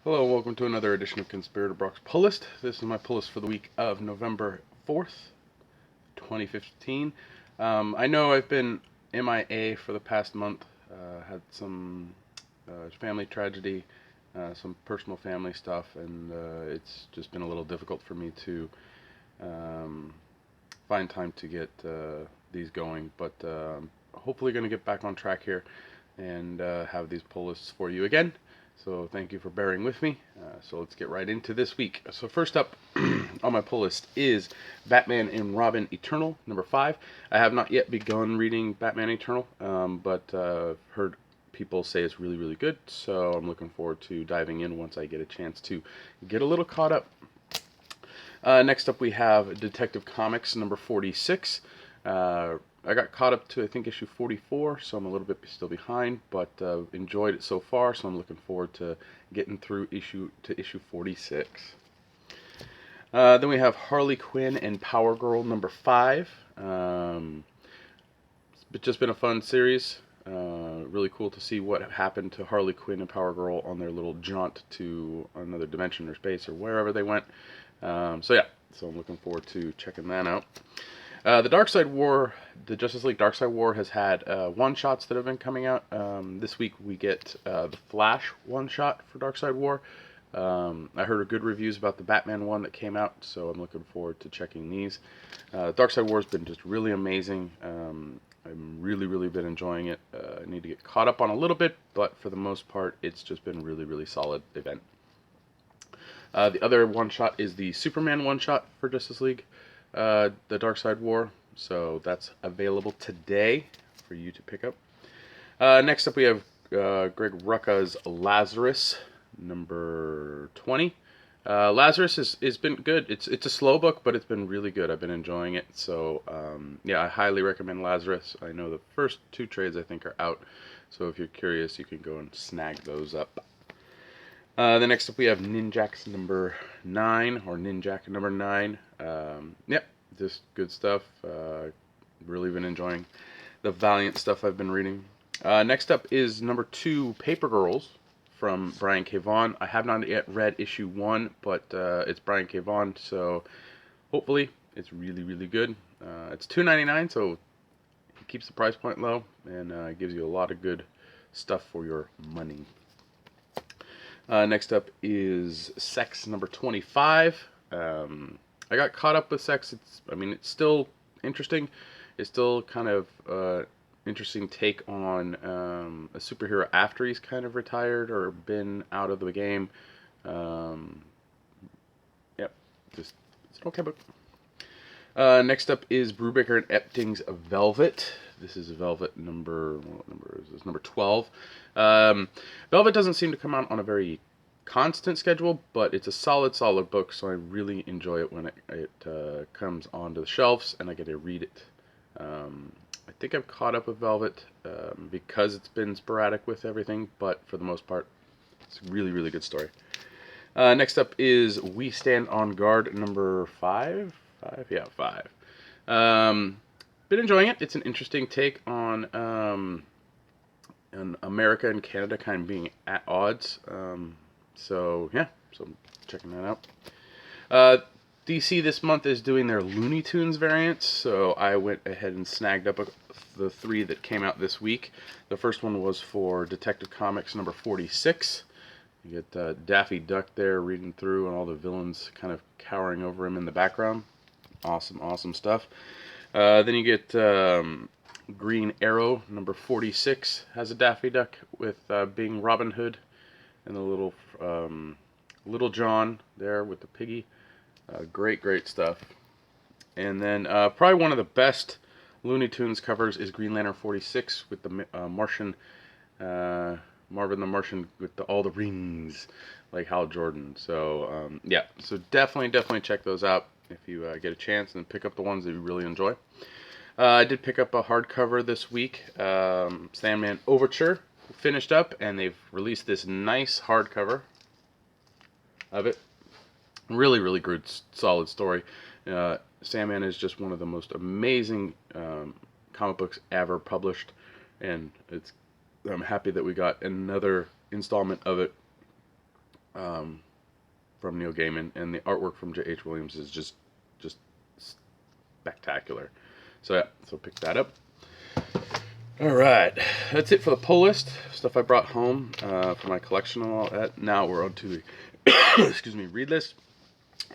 Hello, welcome to another edition of Conspirator Brock's Pull List. This is my pull list for the week of November 4th, 2015. I know I've been MIA for the past month. Had some family tragedy, some personal family stuff, and it's just been a little difficult for me to find time to get these going. But hopefully going to get back on track here and have these pull lists for you again. So thank you for bearing with me. So let's get right into this week. So first up on my pull list is Batman and Robin Eternal, number 5. I have not yet begun reading Batman Eternal, but heard people say it's really, really good. So I'm looking forward to diving in once I get a chance to get a little caught up. Next up we have Detective Comics, number 46. I got caught up to, I think, issue 44, so I'm a little bit still behind, but enjoyed it so far, so I'm looking forward to getting through issue 46. Then we have Harley Quinn and Power Girl number 5. It's just been a fun series. Really cool to see what happened to Harley Quinn and Power Girl on their little jaunt to another dimension or space or wherever they went. So I'm looking forward to checking that out. The Darkseid War, the Justice League Darkseid War has had one-shots that have been coming out. This week we get the Flash one-shot for Darkseid War. I heard good reviews about the Batman one that came out, so I'm looking forward to checking these. Darkseid War has been just really amazing. I've really been enjoying it. I need to get caught up on a little bit, but for the most part, it's just been really solid event. The other one-shot is the Superman one-shot for Justice League. The Darkseid War, so that's available today for you to pick up. Next up we have Greg Rucka's Lazarus, number 20. Lazarus has been good. It's a slow book, but it's been really good. I've been enjoying it, so I highly recommend Lazarus. I know the first 2 trades I think are out, so if you're curious, you can go and snag those up. The next up we have Ninjax number 9, or Ninjak number 9. Just good stuff. Really been enjoying the Valiant stuff I've been reading. Next up is number 2, Paper Girls from Brian K. Vaughan. I have not yet read issue 1, but it's Brian K. Vaughan, so hopefully it's really good. It's $2.99, so it keeps the price point low and gives you a lot of good stuff for your money. Next up is Sex number 25. I got caught up with Sex. It's still interesting. It's still kind of interesting take on a superhero after he's kind of retired or been out of the game. It's an okay book. Next up is Brubaker and Epting's Velvet. This is Velvet number, what number is this? Number 12. Velvet doesn't seem to come out on a very constant schedule, but it's a solid book, so I really enjoy it when it comes onto the shelves and I get to read it. I think I've caught up with Velvet because it's been sporadic with everything, but for the most part, it's a really good story. Next up is We Stand on Guard number 5. 5. Been enjoying it. It's an interesting take on America and Canada kind of being at odds. So I'm checking that out. DC this month is doing their Looney Tunes variants, so I went ahead and snagged up the 3 that came out this week. The first one was for Detective Comics number 46. You get Daffy Duck there reading through and all the villains kind of cowering over him in the background. Awesome stuff. Then you get Green Arrow number 46 has a Daffy Duck with being Robin Hood and the little John there with the piggy. Great stuff. And then probably one of the best Looney Tunes covers is Green Lantern 46 with the Martian, Marvin the Martian with all the rings, like Hal Jordan. So so definitely check those out if you get a chance, and pick up the ones that you really enjoy. I did pick up a hardcover this week, Sandman Overture, finished up, and they've released this nice hardcover of it. Really good, solid story. Sandman is just one of the most amazing comic books ever published, and I'm happy that we got another installment of it from Neil Gaiman, and the artwork from J.H. Williams is just spectacular. So yeah, so pick that up. All right, that's it for the pull list. Stuff I brought home for my collection and all that. Now we're on to the excuse me, read list.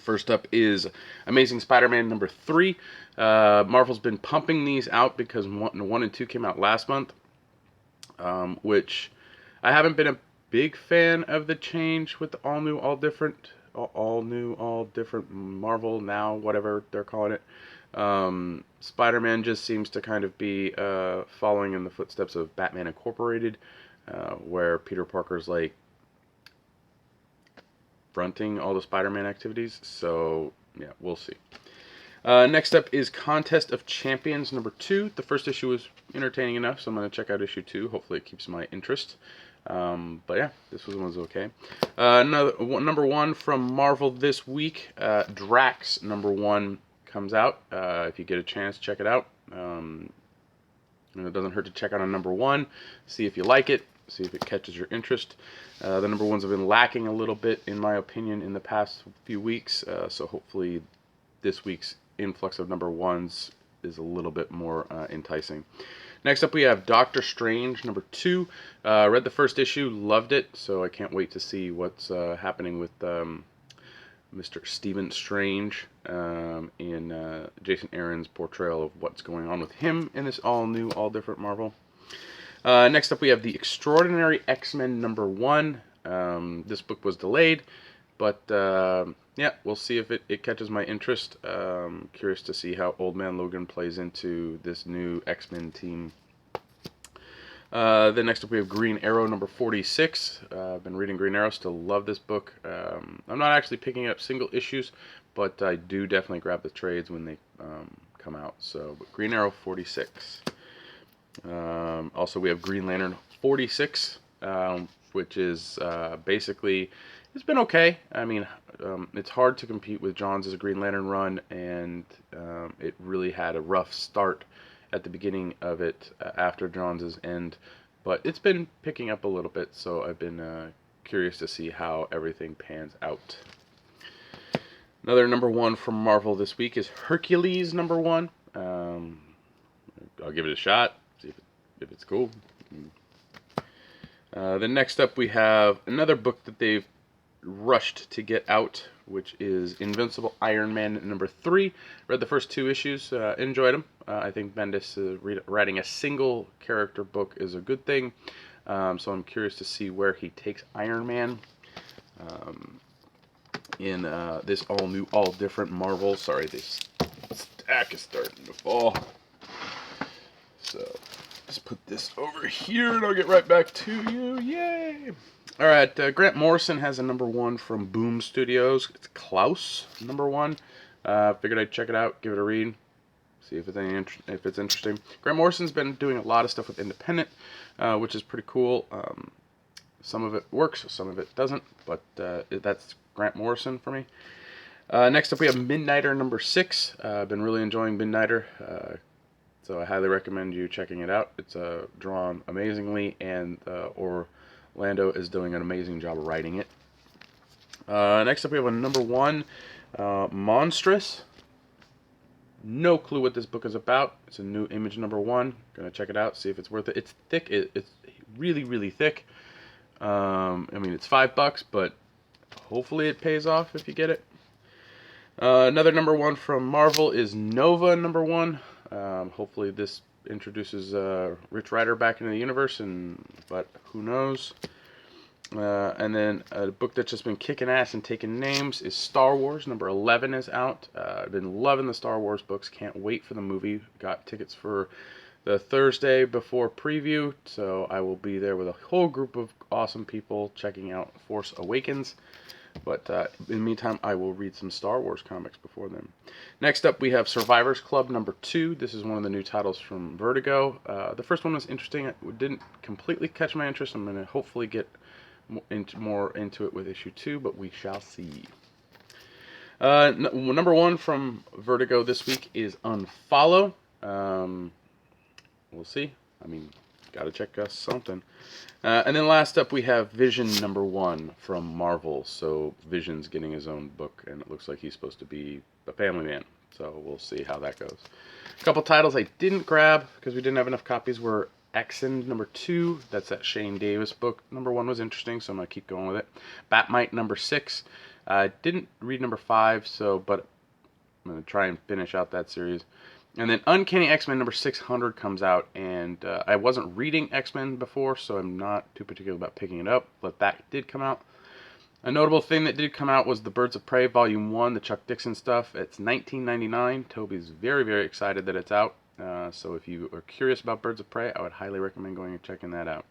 First up is Amazing Spider-Man number 3. Marvel's been pumping these out because 1 and 2 came out last month, which I haven't been a big fan of the change with the all new, all different Marvel now, whatever they're calling it. Spider-Man just seems to kind of be following in the footsteps of Batman Incorporated, where Peter Parker's like fronting all the Spider-Man activities. So yeah, we'll see. Next up is Contest of Champions number 2. The first issue was entertaining enough, so I'm going to check out issue 2. Hopefully it keeps my interest. But yeah, this was okay. Number 1 from Marvel this week, Drax number 1 comes out. If you get a chance, check it out. It doesn't hurt to check out on number 1, see if you like it, see if it catches your interest. The number 1s have been lacking a little bit, in my opinion, in the past few weeks, so hopefully this week's influx of number 1s is a little bit more enticing. Next up we have Doctor Strange number 2. Read the first issue, loved it, so I can't wait to see what's happening with Mr. Stephen Strange in Jason Aaron's portrayal of what's going on with him in this all new, all different Marvel. Next up we have The Extraordinary X-Men number 1. This book was delayed, but yeah, we'll see if it catches my interest. Curious to see how Old Man Logan plays into this new X-Men team. Then next up we have Green Arrow number 46. I've been reading Green Arrow, still love this book. I'm not actually picking up single issues, but I do definitely grab the trades when they come out. So, but Green Arrow 46. Also we have Green Lantern 46, which is basically, it's been okay. I mean, it's hard to compete with Johns' Green Lantern run, and it really had a rough start at the beginning of it after Johns' end, but it's been picking up a little bit, so I've been curious to see how everything pans out. Another number 1 from Marvel this week is Hercules number 1. I'll give it a shot, see if it's cool. Then next up we have another book that they've rushed to get out, which is Invincible Iron Man number 3. Read the first 2 issues, enjoyed them. I think Bendis writing a single character book is a good thing, so I'm curious to see where he takes Iron Man in this all new, all different Marvel. Sorry, this stack is starting to fall. So just put this over here and I'll get right back to you. Yay! Alright, Grant Morrison has a number 1 from Boom Studios. It's Klaus, number 1. Figured I'd check it out, give it a read, see if it's interesting. Grant Morrison's been doing a lot of stuff with Independent, which is pretty cool. Some of it works, some of it doesn't, but that's Grant Morrison for me. Next up we have Midnighter number 6. I've been really enjoying Midnighter, so I highly recommend you checking it out. It's drawn amazingly, and Orlando is doing an amazing job of writing it. Next up we have a number 1, Monstrous. No clue what this book is about. It's a new Image number 1. Gonna check it out, see if it's worth it. It's thick. It's really, really thick. I mean, it's $5, but hopefully it pays off if you get it. Another number 1 from Marvel is Nova number 1. Hopefully this introduces Rich Rider back into the universe, but who knows. And then a book that's just been kicking ass and taking names is Star Wars. Number 11 is out. I've been loving the Star Wars books. Can't wait for the movie. Got tickets for the Thursday before preview, so I will be there with a whole group of awesome people checking out Force Awakens. But in the meantime, I will read some Star Wars comics before then. Next up, we have Survivors Club number 2. This is one of the new titles from Vertigo. The first one was interesting. It didn't completely catch my interest. I'm going to hopefully get more into it with issue 2, but we shall see. Number 1 from Vertigo this week is Unfollow. We'll see. I mean, Gotta check us something. And then last up we have Vision #1 from Marvel. So Vision's getting his own book, and it looks like he's supposed to be a family man. So we'll see how that goes. A couple titles I didn't grab because we didn't have enough copies were Exend #2. That's that Shane Davis book. #1 was interesting, so I'm gonna keep going with it. Batmite #6. I didn't read #5, but I'm gonna try and finish out that series. And then Uncanny X-Men #600 comes out, and I wasn't reading X-Men before, so I'm not too particular about picking it up, but that did come out. A notable thing that did come out was the Birds of Prey Volume 1, the Chuck Dixon stuff. It's $19.99. Toby's very, very excited that it's out. So if you are curious about Birds of Prey, I would highly recommend going and checking that out.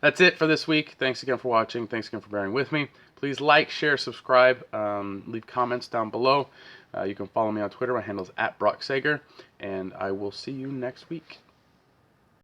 That's it for this week. Thanks again for watching. Thanks again for bearing with me. Please like, share, subscribe, leave comments down below. You can follow me on Twitter. My handle is @BrockSager, and I will see you next week.